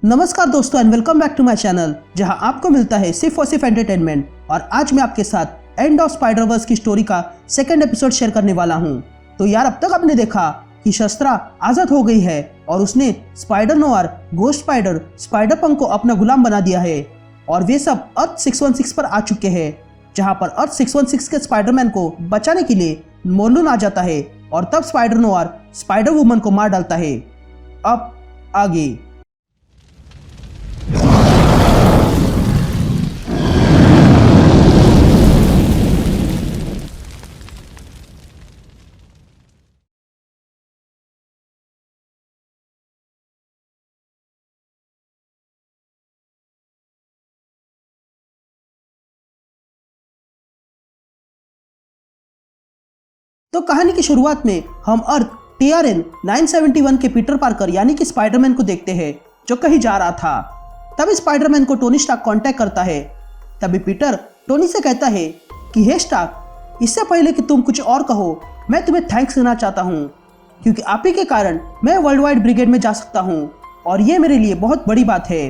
नमस्कार दोस्तों and welcome back to my channel, जहां आपको मिलता है सिर्फ और सिर्फ एंटरटेनमेंट। और आज मैं आपके साथ एंड ऑफ स्पाइडर वर्स की स्टोरी का सेकंड एपिसोड शेयर करने वाला हूं। तो यार, अब तक आपने देखा कि शस्त्रा आजाद हो गई है और उसने spider noir, ghost spider, spider punk को अपना गुलाम बना दिया है। और वे सब अर्थ 616 पर आ चुके हैं, जहां पर अर्थ 616 के स्पाइडरमैन को बचाने के लिए मोर्लून आ जाता है और तब स्पाइडर नोआर स्पाइडर वुमन को मार डालता है। अब आगे। तो कहानी की शुरुआत में हम अर्थ TRN 971 के पीटर पार्कर यानी कि स्पाइडरमैन को देखते हैं, जो कहीं जा रहा था। तभी स्पाइडरमैन को टोनी स्टार्क कांटेक्ट करता है। तभी पीटर टोनी से कहता है कि हे स्टार्क, इससे पहले कि तुम कुछ और कहो, मैं तुम्हें थैंक्स देना चाहता हूँ, क्योंकि आप ही के कारण मैं वर्ल्ड वाइड ब्रिगेड में जा सकता हूँ और ये मेरे लिए बहुत बड़ी बात है।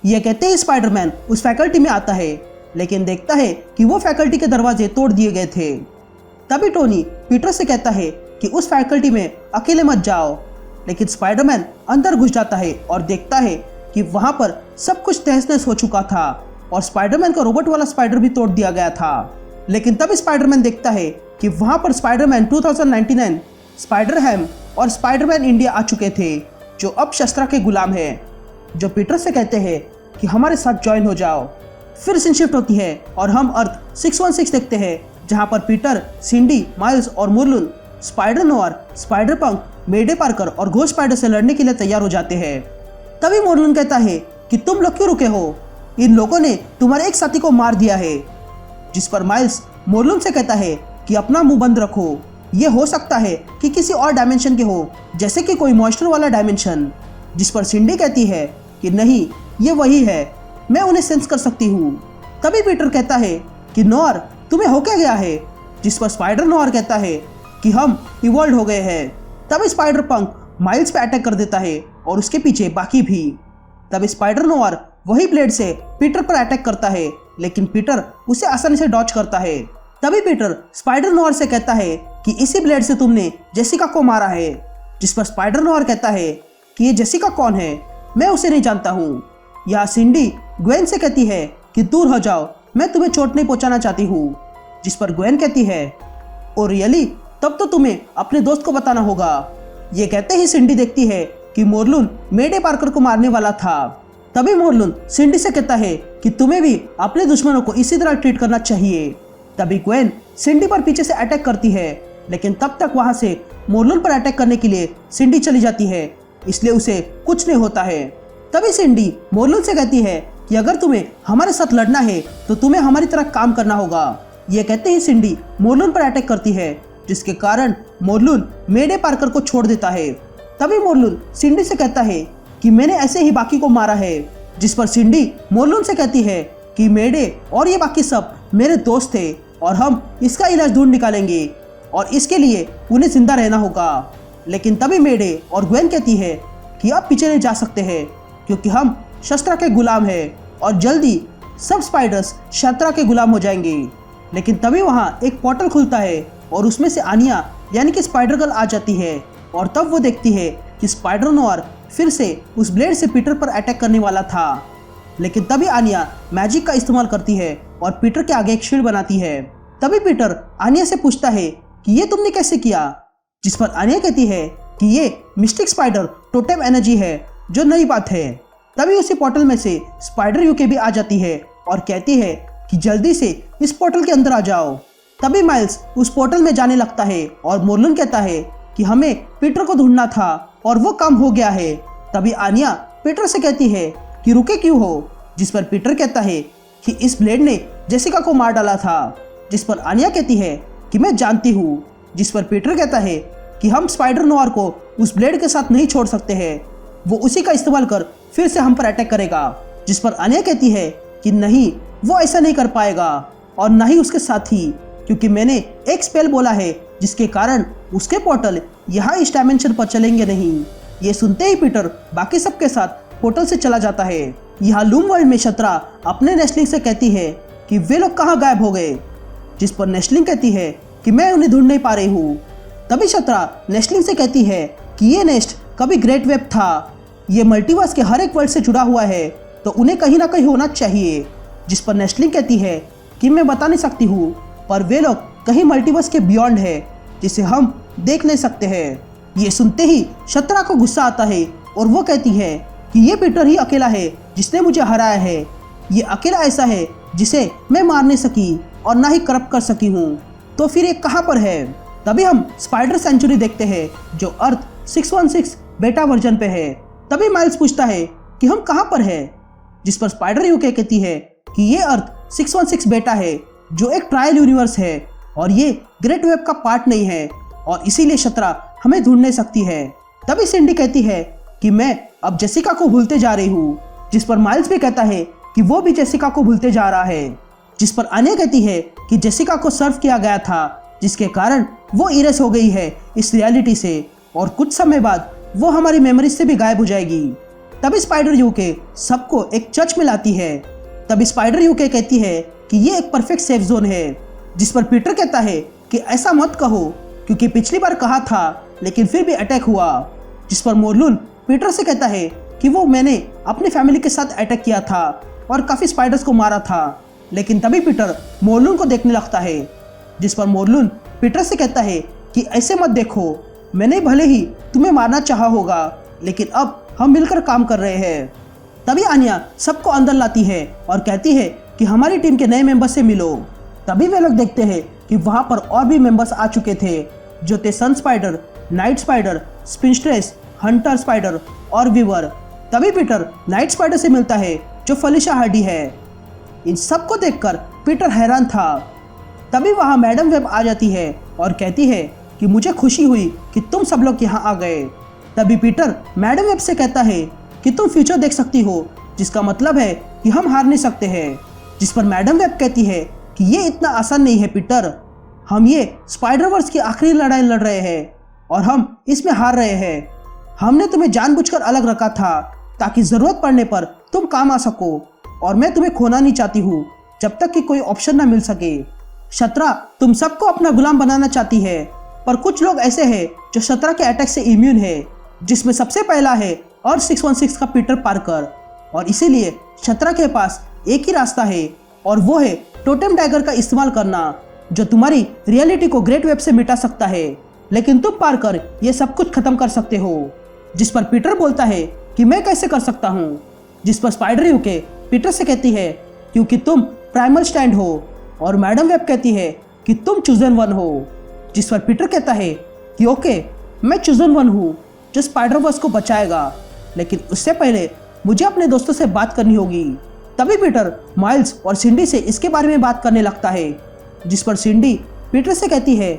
यह कहते ही स्पाइडरमैन उस फैकल्टी में आता है, लेकिन देखता है कि वो फैकल्टी के दरवाजे तोड़ दिए गए थे। तभी टोनी पीटर से कहता है कि उस फैकल्टी में अकेले मत जाओ, लेकिन स्पाइडरमैन अंदर घुस जाता है और देखता है कि वहां पर सब कुछ तहस नहस हो चुका था और स्पाइडरमैन का रोबोट वाला स्पाइडर भी तोड़ दिया गया था। लेकिन तभी स्पाइडरमैन देखता है कि वहां पर स्पाइडरमैन 2099, स्पाइडर हैम और स्पाइडरमैन इंडिया आ चुके थे, जो अब शस्त्रा के गुलाम है, जो पीटर से कहते हैं कि हमारे साथ ज्वाइन हो जाओ। फिर सीन शिफ्ट होती है और हम अर्थ 616 देखते हैं, जहां पर पीटर, सिंडी, माइल्स और मोर्लून स्पाइडर नोआर, स्पाइडर पंक, मेडे पार्कर और घोस्ट स्पाइडर से लड़ने के लिए तैयार हो जाते हैं। तभी मोर्लून कहता है कि तुम लोग क्यों रुके हो, इन लोगों ने तुम्हारे एक साथी को मार दिया है। जिस पर माइल्स मोर्लून से कहता है कि अपना मुंह बंद रखो, ये हो सकता है कि किसी और डायमेंशन के हो, जैसे कि कोई मॉन्स्टर वाला डायमेंशन। जिस पर सिंडी कहती है कि नहीं, ये वही है, मैं उन्हें सेंस कर सकती हूँ। तभी पीटर कहता है कि नोआर, तुम्हें हो क्या गया है। जिस पर स्पाइडर नोआर कहता है कि हम इवॉल्व हो गए हैं। तभी स्पाइडर पंक माइल्स पे अटैक कर देता है और उसके पीछे बाकी भी। तभी स्पाइडर नोआर वही ब्लेड से पीटर पर अटैक करता है, लेकिन पीटर उसे आसानी से डॉज करता है। तभी पीटर स्पाइडर नोआर से कहता है कि इसी ब्लेड से तुमने जेसिका को मारा है। जिस पर स्पाइडर नोआर कहता है कि ये जेसिका कौन है, मैं उसे नहीं जानता हूँ। यहाँ सिंडी ग्वेन से कहती है कि दूर हो जाओ, मैं तुम्हें चोट नहीं पहुंचाना चाहती हूँ। जिस पर ग्वेन कहती है, ओ रियली, तब तो तुम्हें अपने दोस्त को बताना होगा। ये कहते ही सिंडी देखती है कि मोर्लून मेडे पार्कर को मारने वाला था। तभी मोर्लून सिंडी से कहता है कि तुम्हें भी अपने दुश्मनों को इसी तरह ट्रीट करना चाहिए। तभी ग्वेन सिंडी पर पीछे से अटैक करती है, लेकिन तब तक वहां से मोर्लून पर अटैक करने के लिए सिंडी चली जाती है, इसलिए उसे कुछ नहीं होता है। तभी सिंडी मोर्लून से कहती है कि अगर तुम्हें हमारे साथ लड़ना है तो तुम्हें हमारी तरह काम करना होगा। यह कहते ही सिंडी मोर्लून पर अटैक करती है, जिसके कारण मोर्लून मेडे पार्कर को छोड़ देता है। तभी मोर्लून सिंडी से कहता है कि मैंने ऐसे ही बाकी को मारा है। जिस पर सिंडी मोर्लून से कहती है कि मेडे और ये बाकी सब मेरे दोस्त थे और हम इसका इलाज ढूंढ निकालेंगे और इसके लिए उन्हें जिंदा रहना होगा। लेकिन तभी मेडे और ग्वेन कहती है कि अब पीछे नहीं जा सकते हैं, क्योंकि हम शस्त्रा के गुलाम हैं और जल्दी सब स्पाइडर्स शस्त्रा के गुलाम हो जाएंगे। लेकिन तभी वहां एक पोर्टल खुलता है और उसमें से आनिया यानी कि स्पाइडर गर्ल आ जाती है और तब वो देखती है कि स्पाइडर नोआर फिर से उस ब्लेड से पीटर पर अटैक करने वाला था। लेकिन तभी आनिया मैजिक का इस्तेमाल करती है और पीटर के आगे एक शील्ड बनाती है। तभी पीटर आनिया से पूछता है कि ये तुमने कैसे किया। जिस पर आनिया कहती है कि ये मिस्टिक स्पाइडर टोटेम एनर्जी है, जो नई बात है। तभी उसी पोर्टल में से स्पाइडर यूके भी आ जाती है और कहती है कि जल्दी से इस पोर्टल के अंदर आ जाओ। तभी माइल्स उस पोर्टल में जाने लगता है और मोर्लून कहता है कि हमें पीटर को ढूंढना था और वो काम हो गया है। तभी आनिया पीटर से कहती है कि रुके क्यों हो। जिस पर पीटर कहता है कि इस ब्लेड ने जेसिका को मार डाला था। जिस पर आनिया कहती है कि मैं जानती हूँ। जिस पर पीटर कहता है कि हम स्पाइडर नोआर को उस ब्लेड के साथ नहीं छोड़ सकते हैं, वो उसी का इस्तेमाल कर फिर से हम पर अटैक करेगा। जिस पर आनिया कहती है कि नहीं, वो ऐसा नहीं कर पाएगा और ना ही उसके साथी, क्योंकि मैंने एक स्पेल बोला है जिसके कारण उसके पोर्टल यहाँ इस डायमेंशन पर चलेंगे नहीं। ये सुनते ही पीटर बाकी सबके साथ पोर्टल से चला जाता है। यहाँ लूम वर्ल्ड में शत्रा अपने नेस्टलिंग से कहती है कि वे लोग कहाँ गायब हो गए, जिस पर नेस्टलिंग कहती है कि मैं उन्हें ढूंढ नहीं पा रही हूँ। तभी शत्रा नेस्टलिंग से कहती है कि ये नेस्ट कभी ग्रेट वेब था, ये मल्टीवर्स के हर एक वर्ल्ड से जुड़ा हुआ है, तो उन्हें कहीं ना कहीं होना चाहिए। जिस पर नेस्टलिंग कहती है कि मैं बता नहीं सकती हूँ, पर वे लोग कहीं मल्टीवर्स के बियॉन्ड है जिसे हम देख नहीं सकते हैं। ये सुनते ही शत्रा को गुस्सा आता है और वो कहती है कि ये पीटर ही अकेला है जिसने मुझे हराया है। ये अकेला ऐसा है जिसे मैं मार नहीं सकी और ना ही करप्ट कर सकी हूँ, तो फिर ये कहाँ पर है। तभी हम स्पाइडर सेंचुरी देखते हैं जो अर्थ 616 बेटा वर्जन पे है। तभी माइल्स पूछता है कि हम कहाँ पर है, जिस पर स्पाइडर यूके कहती है कि ये अर्थ 616 बेटा है जो एक ट्रायल यूनिवर्स है और ये ग्रेट वेब का पार्ट नहीं है और इसीलिए शत्रा हमें ढूंढ नहीं सकती है। तभी सिंडी कहती है कि मैं अब जेसिका को भूलते जा रही हूँ, जिस पर माइल्स भी कहता है कि वो भी जेसिका को भूलते जा रहा है। जिस पर आन्या कहती है कि जेसिका को सर्व किया गया था, जिसके कारण वो इरेज हो गई है इस रियलिटी से और कुछ समय बाद वो हमारी मेमोरी से भी गायब हो जाएगी। तभी स्पाइडर यूके सबको एक चर्च में लाती है। तभी स्पाइडर यूके कहती है कि ये एक परफेक्ट सेफ जोन है, जिस पर पीटर कहता है कि ऐसा मत कहो क्योंकि पिछली बार कहा था लेकिन फिर भी अटैक हुआ। जिस पर मोरलून पीटर से कहता है कि वो मैंने अपनी फैमिली के साथ अटैक किया था और काफ़ी स्पाइडर्स को मारा था, लेकिन तभी पीटर मोरलून को देखने लगता है। जिस पर मोरलून पीटर से कहता है कि ऐसे मत देखो, मैंने भले ही तुम्हें मारना चाहा होगा लेकिन अब हम मिलकर काम कर रहे हैं। तभी आन्या सबको अंदर लाती है और कहती है कि हमारी टीम के नए मेंबर से मिलो। तभी वे लोग देखते हैं कि वहाँ पर और भी मेंबर्स आ चुके थे जो थे sun spider, night spider, spinstress, hunter spider और वीवर। तभी पीटर नाइट स्पाइडर से मिलता है जो फलिशा हार्डी है। इन सबको देखकर पीटर हैरान था। तभी वहाँ मैडम वेब आ जाती है और कहती है कि मुझे खुशी हुई कि तुम सब लोग यहाँ आ गए। तभी पीटर मैडम वेब से कहता है कि तुम फ्यूचर देख सकती हो, जिसका मतलब है कि हम हार नहीं सकते हैं। जिस पर मैडम वेब कहती है कि ये इतना आसान नहीं है पीटर, हम ये स्पाइडर वर्स की आखिरी लड़ाई लड़ रहे हैं और हम इसमें हार रहे हैं। हमने तुम्हें जानबूझकर अलग रखा था ताकि ज़रूरत पड़ने पर तुम काम आ सको और मैं तुम्हें खोना नहीं चाहती हूँ जब तक कि कोई ऑप्शन ना मिल सके। शत्रा तुम सबको अपना गुलाम बनाना चाहती है, पर कुछ लोग ऐसे हैं जो शत्रा के अटैक से इम्यून है, जिसमें सबसे पहला है और 616 का पीटर पार्कर। और इसीलिए शत्रा के पास एक ही रास्ता है और वो है टोटेम डैगर का इस्तेमाल करना, जो तुम्हारी रियलिटी को ग्रेट वेब से मिटा सकता है, लेकिन तुम पार्कर ये सब कुछ खत्म कर सकते हो। जिस पर पीटर बोलता है कि मैं कैसे कर सकता हूँ। जिस पर स्पाइडर यूके पीटर से कहती है क्योंकि तुम प्राइमल स्टैंड हो और मैडम वेब कहती है कि तुम चूजन वन हो। जिस पर पीटर कहता है कि ओके, मैं चूजन वन हूँ जो स्पाइडर वर्स को बचाएगा, लेकिन उससे पहले मुझे अपने दोस्तों से बात करनी होगी। तभी पीटर माइल्स और सिंडी से इसके बारे में बात करने लगता है। जिस पर सिंडी पीटर से कहती है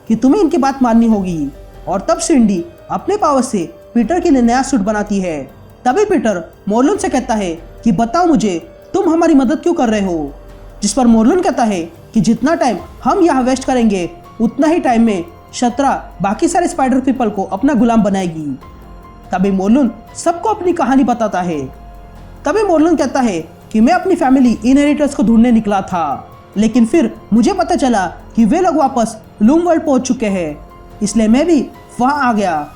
कि तुम्हें इनकी बात माननी होगी और तब सिंडी अपने पावर से पीटर के लिए नया सूट बनाती है। तभी पीटर मोरलून से कहता है कि बताओ मुझे तुम हमारी मदद क्यों कर रहे हो। जिस पर मोरलून कहता है कि जितना टाइम हम यहाँ वेस्ट करेंगे उतना ही टाइम में शत्रा बाकी सारे स्पाइडर पीपल को अपना गुलाम बनाएगी। तभी मोरलून सबको अपनी कहानी बताता है। तभी मोरलून कहता है कि मैं अपनी फैमिली इनहेरिटर्स को ढूंढने निकला था, लेकिन फिर मुझे पता चला कि वे लोग वापस लूम वर्ल्ड पहुंच चुके हैं, इसलिए मैं भी वहां आ गया।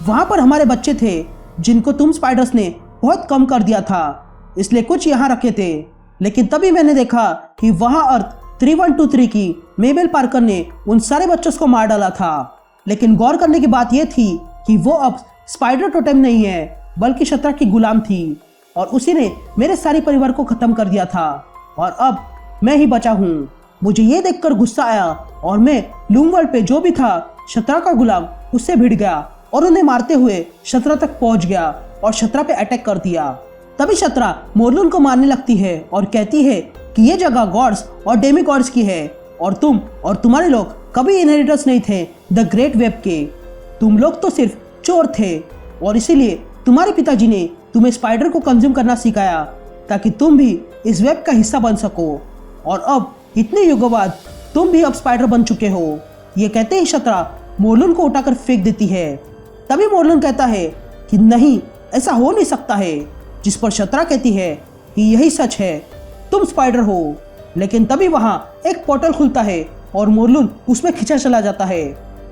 वहां पर हमारे बच्चे थे जिनको तुम स्पाइडर्स ने बहुत कम कर दिया था, इसलिए कुछ यहाँ रखे थे। लेकिन तभी मैंने देखा कि वहां अर्थ 3123 की मेबेल पार्कर ने उन सारे बच्चों को मार डाला था। लेकिन गौर करने की बात यह थी कि वो अब स्पाइडर टोटेम नहीं है बल्कि शत्रा की गुलाम थी और उसी ने मेरे सारे परिवार को खत्म कर दिया था और अब मैं ही बचा हूँ। मुझे ये देखकर गुस्सा आया और मैं लूम वर्ल्ड पे जो भी था शत्रा का गुलाम उससे भिड़ गया और उन्हें मारते हुए शत्रा तक पहुंच गया और शत्रा पे अटैक कर दिया। तभी शत्रा मोरलून को मारने लगती है और कहती है कि ये जगह गॉड्स और डेमी गॉड्स की है और तुम और तुम्हारे लोग कभी इनहेरिटर्स नहीं थे द ग्रेट वेब के। तुम लोग तो सिर्फ चोर थे और इसीलिए तुम्हारे पिताजी ने तुम्हें स्पाइडर को कंज्यूम करना सिखाया ताकि तुम भी इस वेब का हिस्सा बन सको और अब इतने युगों बाद तुम भी अब स्पाइडर बन चुके हो। ये कहते ही शत्रा मोरलून को उठाकर फेंक देती है। तभी मोरलून कहता है कि नहीं, ऐसा हो नहीं सकता है। जिस पर शत्रा कहती है कि यही सच है, तुम स्पाइडर हो। लेकिन तभी वहां एक पोर्टल खुलता है और मोरलून उसमें खिंचा चला जाता है।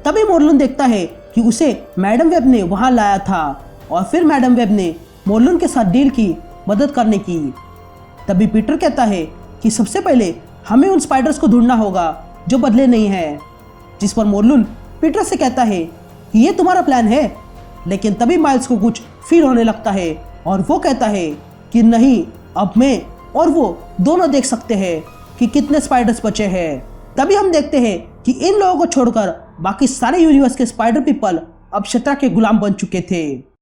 तभी मोरलून देखता है कि उसे मैडम वेब ने वहां लाया था और फिर मैडम वेब ने मोरलून के साथ डील की मदद करने की। तभी पीटर कहता है कि सबसे पहले हमें उन स्पाइडर्स को ढूंढना होगा जो बदले नहीं हैं, जिस पर मोरलून पीटर से कहता है कि ये तुम्हारा प्लान है। लेकिन तभी माइल्स को कुछ फील होने लगता है और वो कहता है कि नहीं, अब मैं और वो दोनों देख सकते हैं कि कितने स्पाइडर्स बचे हैं। तभी हम देखते हैं कि इन लोगों को छोड़कर बाकी सारे यूनिवर्स के स्पाइडर पीपल अब शत्रा के गुलाम बन चुके थे।